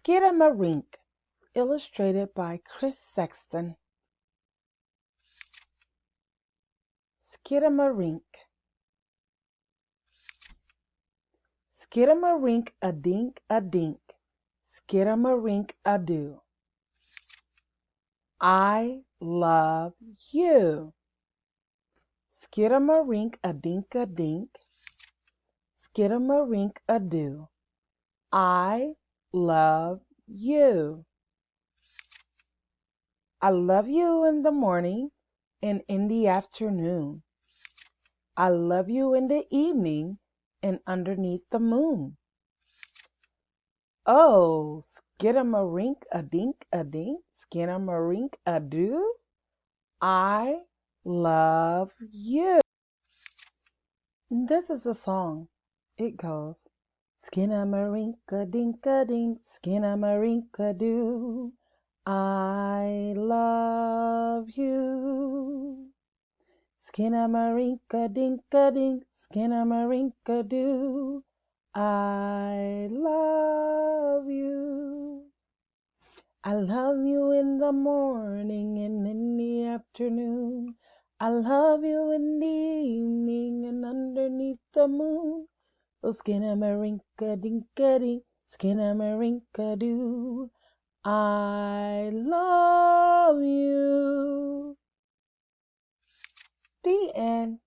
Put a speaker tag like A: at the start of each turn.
A: Skidamarink, illustrated by Chris Sexton. Skidamarink. Skidamarink a dink a dink, skidamarink a do. I love you. Skidamarink a dink a dink, skidamarink a do. I love you. I love you in the morning and in the afternoon. I love you in the evening and underneath the moon. Oh, skidamarink a dink a dink, skidamarink a do. I love you. This is a song. It goes, skidamarink a dink a dink, skidamarink a do. I love you. Skidamarink a dink a dink, skidamarink a do. I love you. I love you in the morning and in the afternoon. I love you in the evening and underneath the moon. Oh, skidamarink a dink a dink, skidamarink a do. I love you. The end.